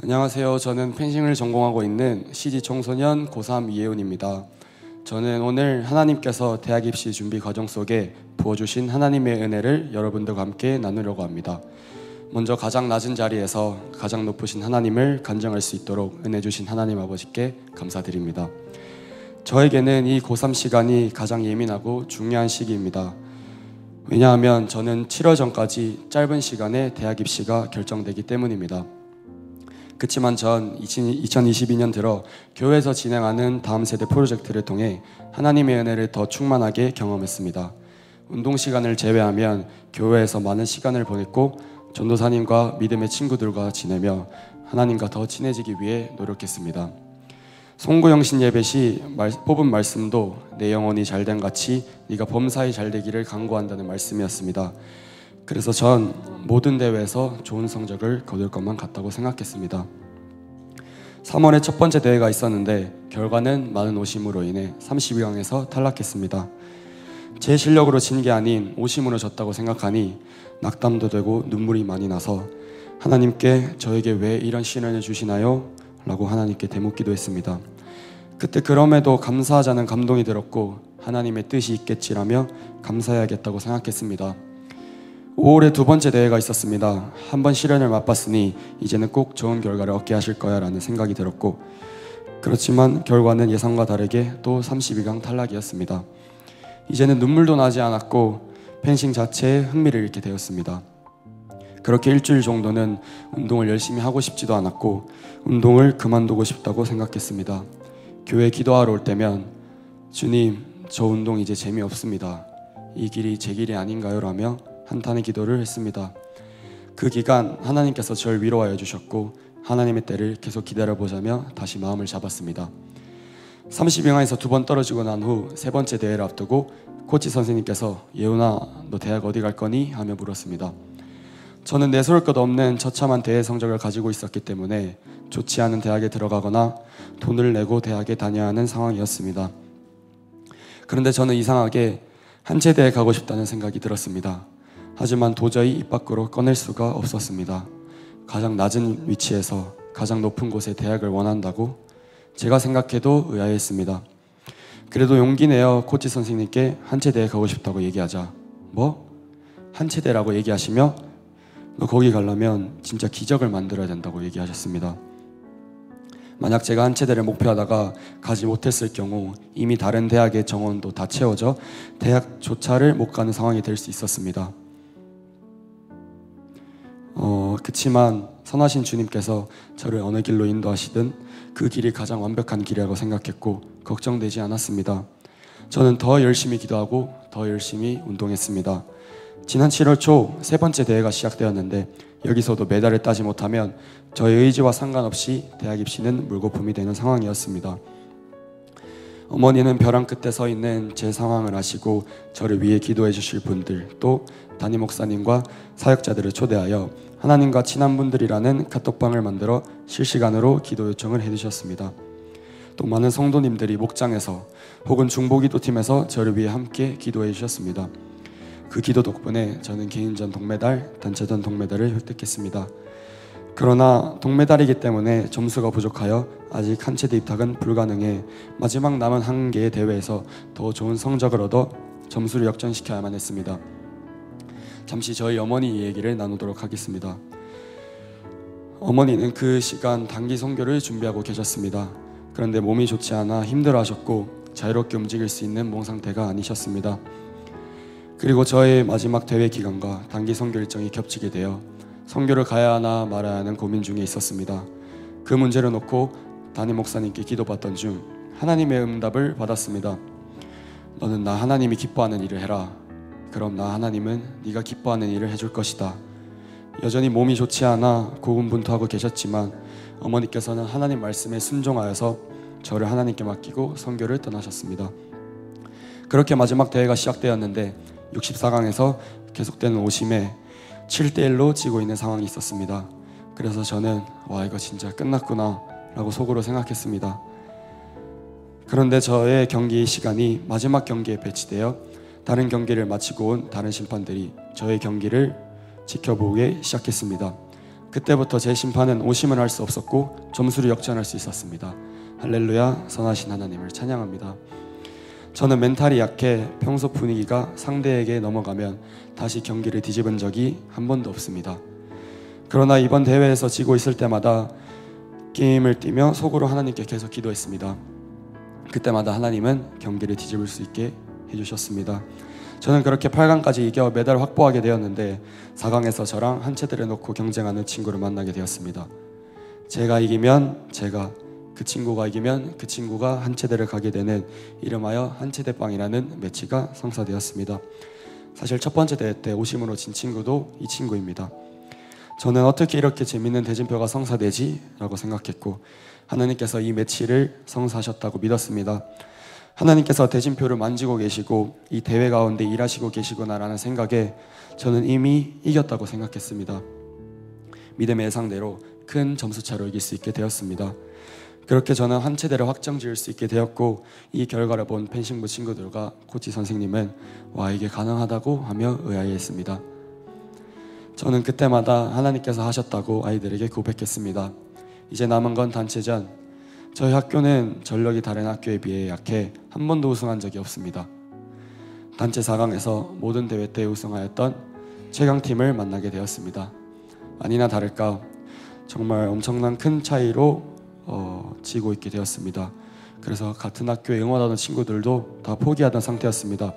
안녕하세요. 저는 펜싱을 전공하고 있는 CG 청소년 고3 이혜훈입니다. 저는 오늘 하나님께서 대학 입시 준비 과정 속에 부어주신 하나님의 은혜를 여러분들과 함께 나누려고 합니다. 먼저 가장 낮은 자리에서 가장 높으신 하나님을 간증할 수 있도록 은혜 주신 하나님 아버지께 감사드립니다. 저에게는 이 고3 시간이 가장 예민하고 중요한 시기입니다. 왜냐하면 저는 7월 전까지 짧은 시간에 대학 입시가 결정되기 때문입니다. 그렇지만 전 2022년 들어 교회에서 진행하는 다음 세대 프로젝트를 통해 하나님의 은혜를 더 충만하게 경험했습니다. 운동 시간을 제외하면 교회에서 많은 시간을 보냈고 전도사님과 믿음의 친구들과 지내며 하나님과 더 친해지기 위해 노력했습니다. 송구영신 예배 시 뽑은 말씀도 내 영혼이 잘된 같이 네가 범사에 잘되기를 간구한다는 말씀이었습니다. 그래서 전 모든 대회에서 좋은 성적을 거둘 것만 같다고 생각했습니다. 3월에 첫 번째 대회가 있었는데 결과는 많은 오심으로 인해 32강에서 탈락했습니다. 제 실력으로 진 게 아닌 오심으로 졌다고 생각하니 낙담도 되고 눈물이 많이 나서 하나님께 저에게 왜 이런 시련을 주시나요? 라고 하나님께 대묻기도 했습니다. 그때 그럼에도 감사하자는 감동이 들었고 하나님의 뜻이 있겠지라며 감사해야겠다고 생각했습니다. 5월에 두 번째 대회가 있었습니다. 한 번 시련을 맛봤으니 이제는 꼭 좋은 결과를 얻게 하실 거야 라는 생각이 들었고, 그렇지만 결과는 예상과 다르게 또 32강 탈락이었습니다. 이제는 눈물도 나지 않았고 펜싱 자체에 흥미를 잃게 되었습니다. 그렇게 일주일 정도는 운동을 열심히 하고 싶지도 않았고 운동을 그만두고 싶다고 생각했습니다. 교회 기도하러 올 때면 주님, 저 운동 이제 재미없습니다. 이 길이 제 길이 아닌가요? 라며 한탄의 기도를 했습니다. 그 기간 하나님께서 저를 위로하여 주셨고 하나님의 때를 계속 기다려보자며 다시 마음을 잡았습니다. 32강에서 두 번 떨어지고 난 후 세 번째 대회를 앞두고 코치 선생님께서 예훈아, 너 대학 어디 갈 거니? 하며 물었습니다. 저는 내세울 것 없는 처참한 대회 성적을 가지고 있었기 때문에 좋지 않은 대학에 들어가거나 돈을 내고 대학에 다녀야 하는 상황이었습니다. 그런데 저는 이상하게 한체대에 가고 싶다는 생각이 들었습니다. 하지만 도저히 입 밖으로 꺼낼 수가 없었습니다. 가장 낮은 위치에서 가장 높은 곳에 대학을 원한다고 제가 생각해도 의아했습니다. 그래도 용기 내어 코치 선생님께 한체대에 가고 싶다고 얘기하자. 뭐? 한체대라고 얘기하시며 너 거기 가려면 진짜 기적을 만들어야 된다고 얘기하셨습니다. 만약 제가 한체대를 목표하다가 가지 못했을 경우 이미 다른 대학의 정원도 다 채워져 대학조차를 못 가는 상황이 될 수 있었습니다. 그치만 선하신 주님께서 저를 어느 길로 인도하시든 그 길이 가장 완벽한 길이라고 생각했고 걱정되지 않았습니다. 저는 더 열심히 기도하고 더 열심히 운동했습니다. 지난 7월 초 세 번째 대회가 시작되었는데 여기서도 메달을 따지 못하면 저의 의지와 상관없이 대학 입시는 물거품이 되는 상황이었습니다. 어머니는 벼랑 끝에 서 있는 제 상황을 아시고 저를 위해 기도해 주실 분들, 또 담임 목사님과 사역자들을 초대하여 하나님과 친한 분들이라는 카톡방을 만들어 실시간으로 기도 요청을 해주셨습니다. 또 많은 성도님들이 목장에서 혹은 중보기도팀에서 저를 위해 함께 기도해 주셨습니다. 그 기도 덕분에 저는 개인전 동메달, 단체전 동메달을 획득했습니다. 그러나 동메달이기 때문에 점수가 부족하여 아직 한체대 입학은 불가능해 마지막 남은 한 개의 대회에서 더 좋은 성적을 얻어 점수를 역전시켜야만 했습니다. 잠시 저희 어머니 얘기를 나누도록 하겠습니다. 어머니는 그 시간 단기 선교를 준비하고 계셨습니다. 그런데 몸이 좋지 않아 힘들어하셨고 자유롭게 움직일 수 있는 몸 상태가 아니셨습니다. 그리고 저의 마지막 대회 기간과 단기 선교 일정이 겹치게 되어 선교를 가야 하나 말아야 하는 고민 중에 있었습니다. 그 문제를 놓고 담임 목사님께 기도받던 중 하나님의 응답을 받았습니다. 너는 나 하나님이 기뻐하는 일을 해라. 그럼 나 하나님은 네가 기뻐하는 일을 해줄 것이다. 여전히 몸이 좋지 않아 고군분투하고 계셨지만 어머니께서는 하나님 말씀에 순종하여서 저를 하나님께 맡기고 선교를 떠나셨습니다. 그렇게 마지막 대회가 시작되었는데 64강에서 계속되는 오심에 7대1로 지고 있는 상황이 있었습니다. 그래서 저는 와, 이거 진짜 끝났구나 라고 속으로 생각했습니다. 그런데 저의 경기 시간이 마지막 경기에 배치되어 다른 경기를 마치고 온 다른 심판들이 저의 경기를 지켜보기 시작했습니다. 그때부터 제 심판은 오심을 할 수 없었고 점수를 역전할 수 있었습니다. 할렐루야, 선하신 하나님을 찬양합니다. 저는 멘탈이 약해 평소 분위기가 상대에게 넘어가면 다시 경기를 뒤집은 적이 한 번도 없습니다. 그러나 이번 대회에서 지고 있을 때마다 게임을 뛰며 속으로 하나님께 계속 기도했습니다. 그때마다 하나님은 경기를 뒤집을 수 있게 해주셨습니다. 저는 그렇게 8강까지 이겨 메달을 확보하게 되었는데 4강에서 저랑 한 체대를 놓고 경쟁하는 친구를 만나게 되었습니다. 제가 이기면 제가, 그 친구가 이기면 그 친구가 한 체대를 가게 되는 이름하여 한체대빵이라는 매치가 성사되었습니다. 사실 첫 번째 대회 때 오심으로 진 친구도 이 친구입니다. 저는 어떻게 이렇게 재밌는 대진표가 성사되지? 라고 생각했고 하나님께서 이 매치를 성사하셨다고 믿었습니다. 하나님께서 대진표를 만지고 계시고 이 대회 가운데 일하시고 계시구나라는 생각에 저는 이미 이겼다고 생각했습니다. 믿음의 예상대로 큰 점수차로 이길 수 있게 되었습니다. 그렇게 저는 한 체대를 확정 지을 수 있게 되었고 이 결과를 본 펜싱부 친구들과 코치 선생님은 와, 이게 가능하다고 하며 의아해했습니다. 저는 그때마다 하나님께서 하셨다고 아이들에게 고백했습니다. 이제 남은 건 단체전. 저희 학교는 전력이 다른 학교에 비해 약해 한 번도 우승한 적이 없습니다. 단체 4강에서 모든 대회 때 우승하였던 최강팀을 만나게 되었습니다. 아니나 다를까 정말 엄청난 큰 차이로 지고 있게 되었습니다. 그래서 같은 학교에 응원하던 친구들도 다 포기하던 상태였습니다.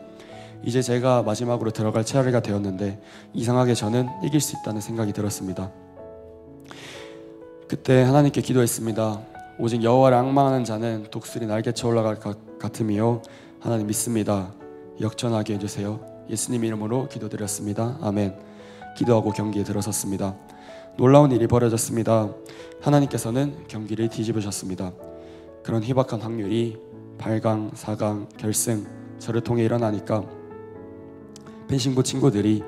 이제 제가 마지막으로 들어갈 차례가 되었는데 이상하게 저는 이길 수 있다는 생각이 들었습니다. 그때 하나님께 기도했습니다. 오직 여호와를 앙망하는 자는 독수리 날개쳐 올라갈 것 같으며 하나님 믿습니다. 역전하게 해주세요. 예수님 이름으로 기도드렸습니다. 아멘. 기도하고 경기에 들어섰습니다. 놀라운 일이 벌어졌습니다. 하나님께서는 경기를 뒤집으셨습니다. 그런 희박한 확률이 8강, 4강, 결승 저를 통해 일어나니까 펜싱부 친구들이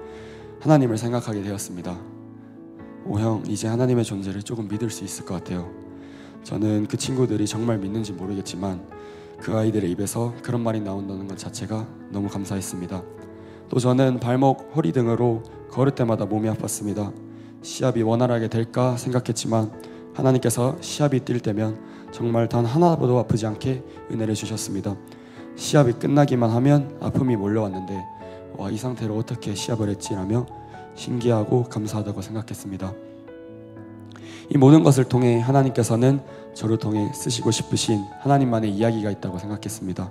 하나님을 생각하게 되었습니다. 오 형, 이제 하나님의 존재를 조금 믿을 수 있을 것 같아요. 저는 그 친구들이 정말 믿는지 모르겠지만 그 아이들의 입에서 그런 말이 나온다는 것 자체가 너무 감사했습니다. 또 저는 발목, 허리 등으로 걸을 때마다 몸이 아팠습니다. 시합이 원활하게 될까 생각했지만 하나님께서 시합이 뛸 때면 정말 단 하나도 아프지 않게 은혜를 주셨습니다. 시합이 끝나기만 하면 아픔이 몰려왔는데 와, 이 상태로 어떻게 시합을 했지라며 신기하고 감사하다고 생각했습니다. 이 모든 것을 통해 하나님께서는 저를 통해 쓰시고 싶으신 하나님만의 이야기가 있다고 생각했습니다.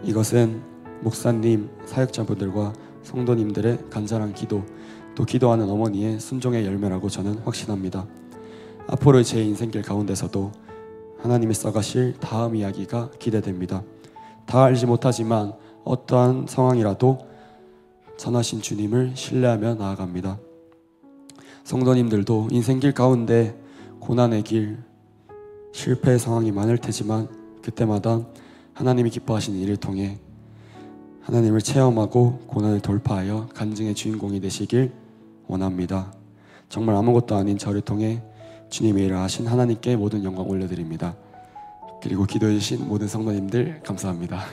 이것은 목사님, 사역자분들과 성도님들의 간절한 기도, 또 기도하는 어머니의 순종의 열매라고 저는 확신합니다. 앞으로 제 인생길 가운데서도 하나님이 써가실 다음 이야기가 기대됩니다. 다 알지 못하지만 어떠한 상황이라도 선하신 주님을 신뢰하며 나아갑니다. 성도님들도 인생길 가운데 고난의 길, 실패의 상황이 많을 테지만 그때마다 하나님이 기뻐하시는 일을 통해 하나님을 체험하고 고난을 돌파하여 간증의 주인공이 되시길 원합니다. 정말 아무것도 아닌 저를 통해 주님의 일을 하신 하나님께 모든 영광 올려드립니다. 그리고 기도해 주신 모든 성도님들 감사합니다.